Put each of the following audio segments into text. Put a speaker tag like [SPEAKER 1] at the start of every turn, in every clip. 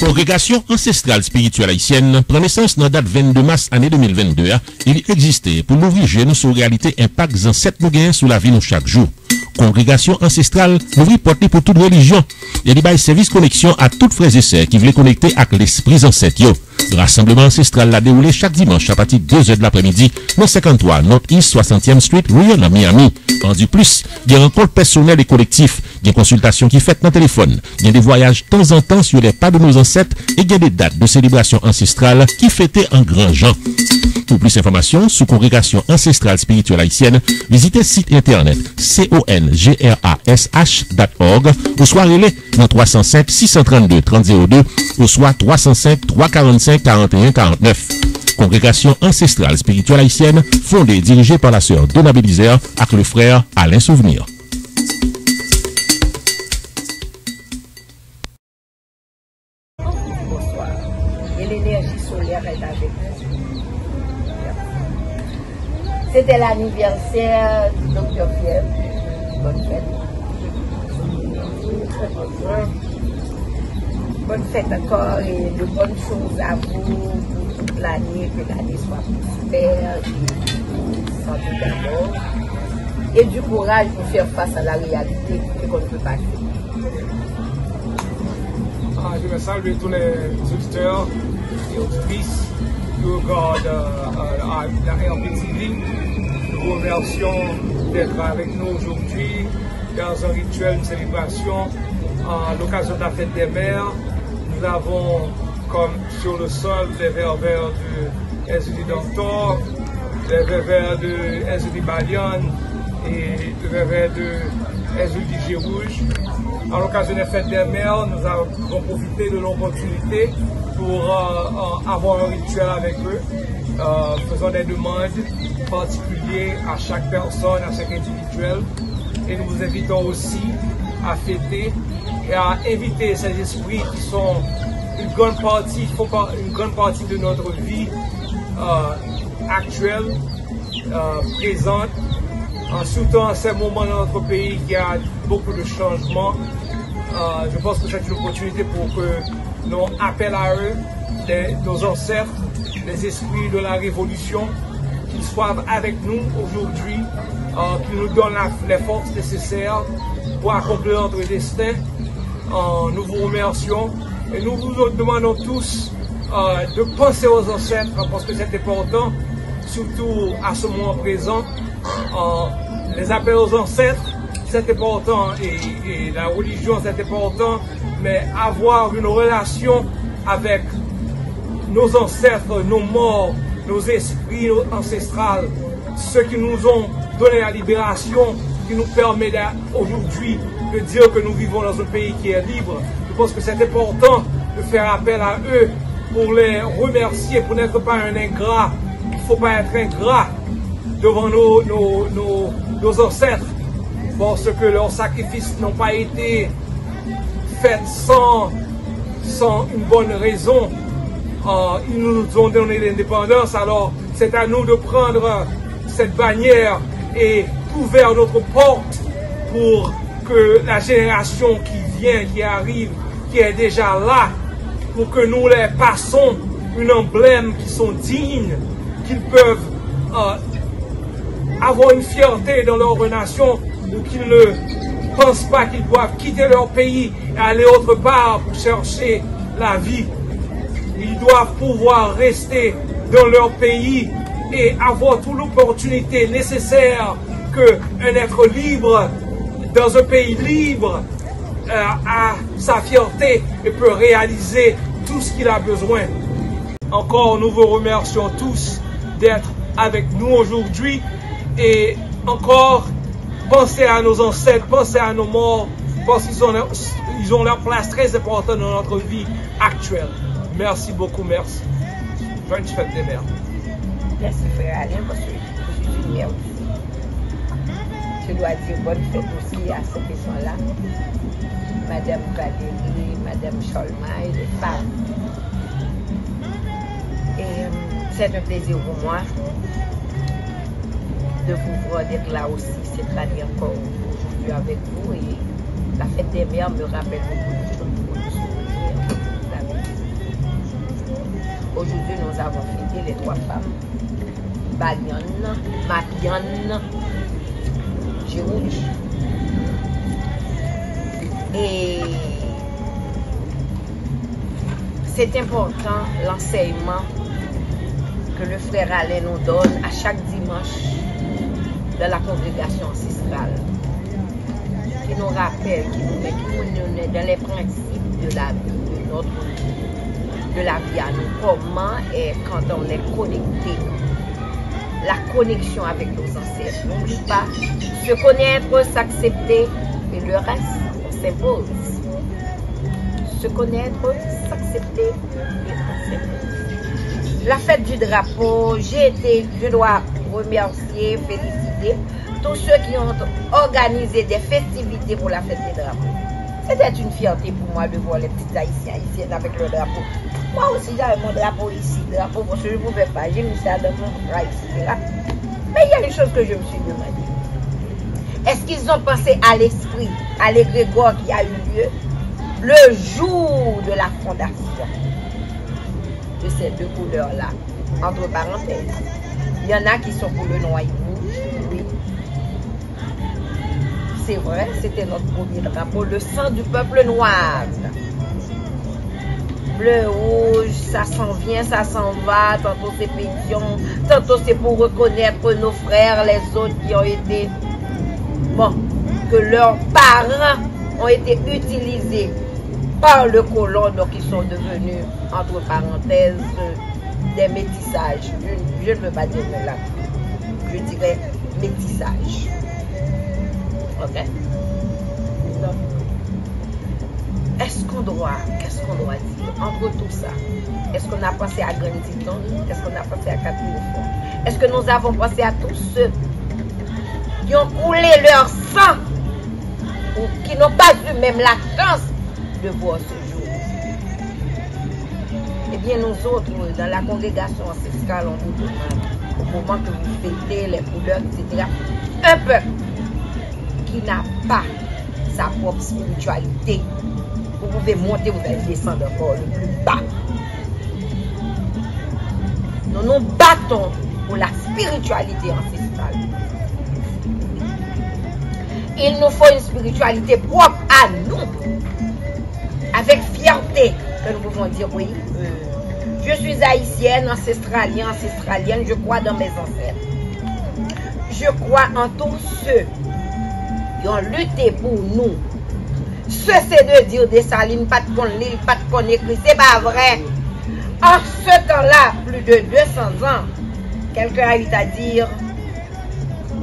[SPEAKER 1] Congrégation ancestrale spirituelle haïtienne prend naissance dans la date 22 mars année 2022. Il existait pour l'ouvrir jeune sur réalité impact en 7 nous gagnent sur la vie nous chaque jour. Congrégation ancestrale ouvrir porte pour toute religion. Il y a service connexion à toutes frères et sœurs qui veulent connecter avec l'esprit ancêtre. Le rassemblement ancestral l'a déroulé chaque dimanche à partir de 2h de l'après-midi dans 53 Northeast 60e Street, Riona, Miami. En du plus, il y a rencontres personnelles et collectives, il y a consultations qui faites dans le téléphone, il y a des voyages de temps en temps sur les pas de nos ancêtres et il y a des dates de célébration ancestrale qui fêtaient en grand genre. Pour plus d'informations sur Congrégation ancestrale spirituelle haïtienne, visitez le site internet congrash.org ou soit relais dans 305 632 3002 ou soit 305 345 41 49. Congrégation ancestrale spirituelle haïtienne, fondée et dirigée par la sœur Donna Bélizer avec le frère Alain Souvenir.
[SPEAKER 2] Bonsoir. Et l'énergie solaire est avec nous. C'était l'anniversaire du docteur Fièvre. Bonne fête. Bonne fête encore et de bonnes choses à vous pour toute l'année, que l'année soit prospère, santé d'abord, et du courage pour faire face à la réalité qu'on ne peut pas faire.
[SPEAKER 3] Je vais saluer tous les auditeurs et auditrices qui regardent la RPTV. Nous vous remercions d'être avec nous aujourd'hui dans un rituel de célébration à l'occasion de la fête des mères. Nous avons comme sur le sol les verres de Ezuli Doctor, les verres de Ezuli Balian et le verre de Ezuli Rouge. À l'occasion des fêtes des mères, nous avons profité de l'opportunité pour avoir un rituel avec eux, faisant des demandes particulières à chaque personne, à chaque individuel. Et nous vous invitons aussi à fêter et à inviter ces esprits qui sont une grande partie de notre vie actuelle, présente, surtout en ces moments dans notre pays qui a beaucoup de changements. Je pense que c'est une opportunité pour que nous appelions à eux, nos ancêtres, les esprits de la révolution, qu'ils soient avec nous aujourd'hui, qu'ils nous donnent les forces nécessaires pour accomplir notre destin. Nous vous remercions et nous vous demandons tous de penser aux ancêtres parce que c'est important, surtout à ce moment présent. Les appels aux ancêtres, c'est important et la religion, c'est important, mais avoir une relation avec nos ancêtres, nos morts, nos esprits ancestrales, ceux qui nous ont donné la libération, qui nous permet aujourd'hui de dire que nous vivons dans un pays qui est libre. Je pense que c'est important de faire appel à eux pour les remercier, pour n'être pas un ingrat. Il ne faut pas être ingrat devant nos ancêtres, parce que leurs sacrifices n'ont pas été faits sans une bonne raison. Ils nous ont donné l'indépendance, alors c'est à nous de prendre cette bannière et d'ouvrir notre porte pour que la génération qui vient, qui arrive, qui est déjà là, pour que nous les passons un emblème qui sont dignes, qu'ils peuvent avoir une fierté dans leur nation, ou qu'ils ne pensent pas qu'ils doivent quitter leur pays et aller autre part pour chercher la vie. Ils doivent pouvoir rester dans leur pays et avoir toute l'opportunité nécessaire qu'un être libre, dans un pays libre, a sa fierté et peut réaliser tout ce qu'il a besoin. Encore, nous vous remercions tous d'être avec nous aujourd'hui et encore, pensez à nos ancêtres, pensez à nos morts, parce qu'ils ont leur place très importante dans notre vie actuelle. Merci beaucoup, merci. Joyeux fête des mères.
[SPEAKER 2] Merci frère Alain, parce que je suis fière aussi. Je dois dire bonne fête aussi à ceux qui sont là. Madame Valérie, Madame Cholma et les femmes. Et c'est un plaisir pour moi de vous voir d'être là aussi cette année encore aujourd'hui avec vous. Et la fête des mères me rappelle beaucoup de choses, beaucoup de souvenirs. Aujourd'hui, nous avons fêté les 3 femmes. Bagnon, Marianne, Gérouge. Et c'est important l'enseignement que le frère Alain nous donne à chaque dimanche de la congrégation ancestrale, qui nous rappelle, qui nous met dans les principes de la vie, de la vie à nous, comment et quand on est connecté, la connexion avec nos ancêtres. N'oublie pas, se connaître, s'accepter, et le reste, on s'impose. Se connaître, s'accepter, et on s'impose. La fête du drapeau, je dois remercier, féliciter tous ceux qui ont organisé des festivités pour la fête du drapeau. C'était une fierté pour moi de voir les petits haïtiennes avec le drapeau. Moi aussi j'avais mon drapeau ici, drapeau parce que je ne pouvais pas, j'ai mis ça dans mon bras, etc. Mais il y a une chose que je me suis demandé. Est-ce qu'ils ont pensé à l'esprit, à l'égrégore qui a eu lieu le jour de la fondation de ces 2 couleurs-là? Entre parenthèses, il y en a qui sont pour le noir et rouge, oui. C'est vrai, c'était notre premier drapeau, le sang du peuple noir. Bleu, rouge, ça s'en vient, ça s'en va, tantôt c'est pétion, tantôt c'est pour reconnaître nos frères, les autres qui ont été, bon, que leurs parents ont été utilisés par le colon, donc ils sont devenus, entre parenthèses, des métissages. Je ne veux pas dire là, je dirais métissage. Ok? Donc, qu'est-ce qu'on doit dire entre tout ça? Est-ce qu'on a pensé à Granditon? Est-ce qu'on a pensé à Catherine? Est-ce que nous avons pensé à tous ceux qui ont coulé leur sang ou qui n'ont pas eu même la chance de voir ce jour? Eh bien, nous autres, dans la congrégation ancestrale, on vous demande, au moment que vous fêtez les couleurs, etc., un peuple qui n'a pas sa propre spiritualité, vous pouvez monter, vous allez descendre encore le plus bas. Nous nous battons pour la spiritualité ancestrale. Il nous faut une spiritualité propre à nous, avec fierté, que nous pouvons dire oui, je suis haïtienne, ancestralienne, je crois dans mes ancêtres. Je crois en tous ceux qui ont lutté pour nous. Cessez de dire des salines, pas de l'île, pas de écrit, c'est pas vrai. En ce temps-là, plus de 200 ans, quelqu'un a eu à dire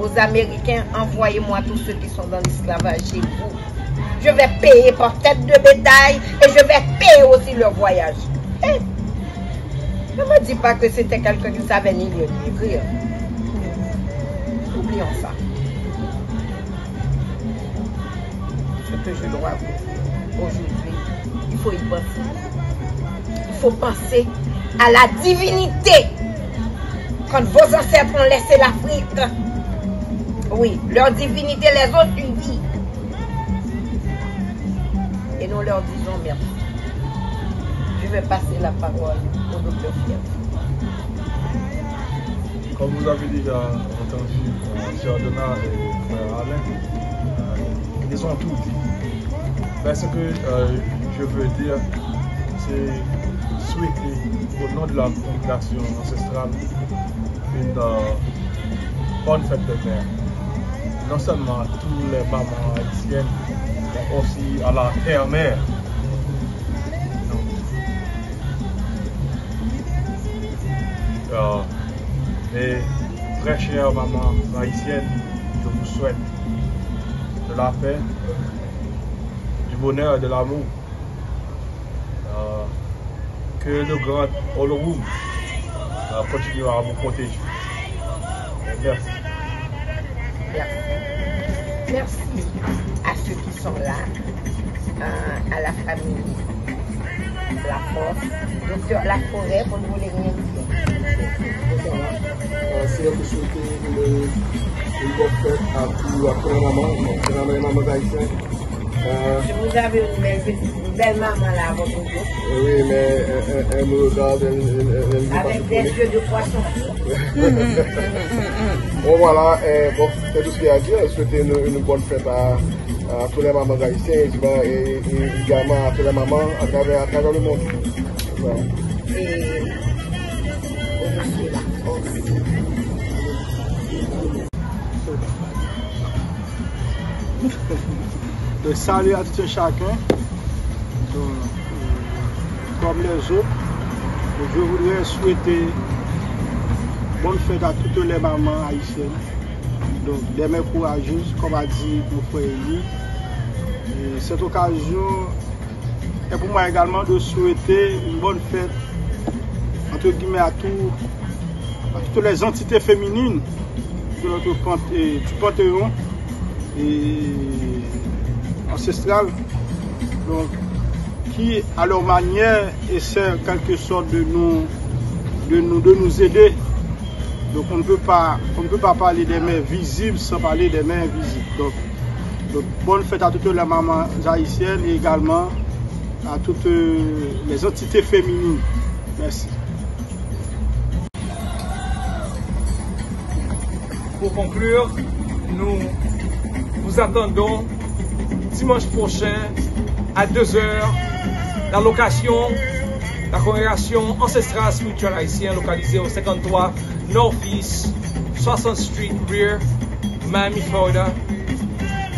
[SPEAKER 2] aux Américains, envoyez-moi tous ceux qui sont dans l'esclavage chez vous. Je vais payer par tête de bétail et je vais payer aussi leur voyage. Eh, ne me dis pas que c'était quelqu'un qui savait ni lire ni écrire. Oublions ça. Ce que je dois vous aujourd'hui, il faut y penser. Il faut penser à la divinité. Quand vos ancêtres ont laissé l'Afrique, oui, leur divinité les a suivis. Et nous leur disons merci. Je vais passer la parole au docteur Fiat.
[SPEAKER 4] Comme vous avez déjà entendu, Sœur Donna et Frère Alain, ils ont tout dit. Mais ce que je veux dire, c'est souhaiter au nom de la congrégation ancestrale une bonne fête de mère. Non seulement à tous les mamans haïtiennes, mais aussi à la terre-mère. Et très chère maman haïtienne, je vous souhaite de la paix, du bonheur et de l'amour. Que le grand Olorum continuera à vous protéger. Merci.
[SPEAKER 2] Merci à ceux qui sont là, à la famille La Force, docteur Laforêt, pour nous les rien dire.
[SPEAKER 5] C'est un souhaiter une bonne fête à tous les mamans haïtiennes
[SPEAKER 2] Je vous avais une belle maman là à votre dos.
[SPEAKER 5] Oui, mais elle me regarde.
[SPEAKER 2] Avec des yeux de poisson.
[SPEAKER 5] Bon, voilà, bon, c'est tout ce qu'il y a à dire. Souhaiter une bonne fête à tous les mamans haïtiens et également à tous les mamans à travers le monde. Voilà.
[SPEAKER 2] Et je suis là aussi.
[SPEAKER 6] De saluer à tout chacun, comme les autres. Je voudrais souhaiter bonne fête à toutes les mamans haïtiennes. Donc, des mères courageuses, comme a dit mon frère Eli. Cette occasion est pour moi également de souhaiter une bonne fête entre guillemets à toutes les entités féminines de notre du Panthéon ancestral, donc, qui à leur manière essaient en quelque sorte de nous aider. Donc on ne peut pas parler des mères visibles sans parler des mères invisibles. Donc bonne fête à toutes les mamans haïtiennes et également à toutes les entités féminines. Merci.
[SPEAKER 3] Pour conclure, nous vous attendons dimanche prochain à 2h la location de la congrégation ancestrale spirituelle haïtienne localisée au 53 Northeast 60th Street Rear, Miami, Florida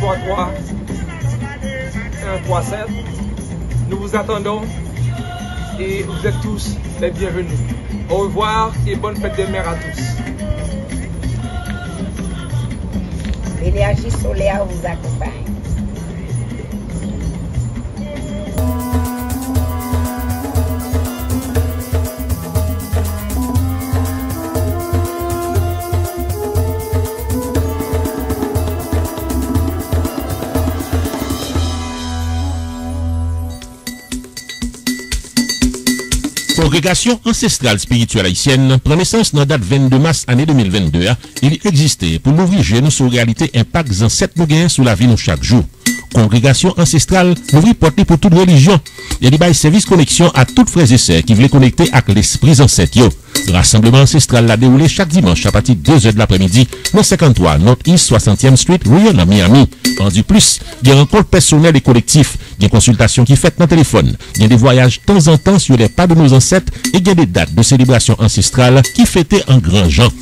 [SPEAKER 3] 33137. Nous vous attendons et vous êtes tous les bienvenus. Au revoir et bonne fête des mères à tous.
[SPEAKER 2] L'énergie solaire vous accompagne.
[SPEAKER 1] Congrégation ancestrale spirituelle haïtienne prend naissance dans la date 22 mars année 2022. Il existait pour l'ouvrir nous sur réalité impact en 7 nous sur la vie nous chaque jour. Congrégation ancestrale ouvre porte pour toute religion. Il y a service connexion à toutes frères et sœurs qui veulent connecter avec l'esprit ancêtre. Rassemblement ancestral l'a déroulé chaque dimanche à partir de 2h de l'après-midi dans 53 Northeast 60th Street, Rio, à Miami. En du plus, il y a rencontres personnelles et collectives, il y a des consultations qui faites dans le téléphone, il y a des voyages de temps en temps sur les pas de nos ancêtres et il y a des dates de célébration ancestrale qui fêtaient en grand genre.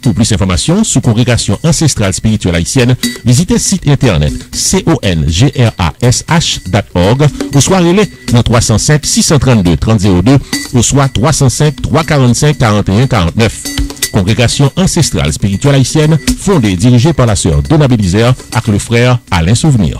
[SPEAKER 1] Pour plus d'informations sur Congrégation ancestrale spirituelle haïtienne, visitez le site internet congrash.org ou soit relais dans 305 632 3002 ou soit 305 345 41 49. Congrégation ancestrale spirituelle haïtienne fondée et dirigée par la sœur Donna Bélizer avec le frère Alain Souvenir.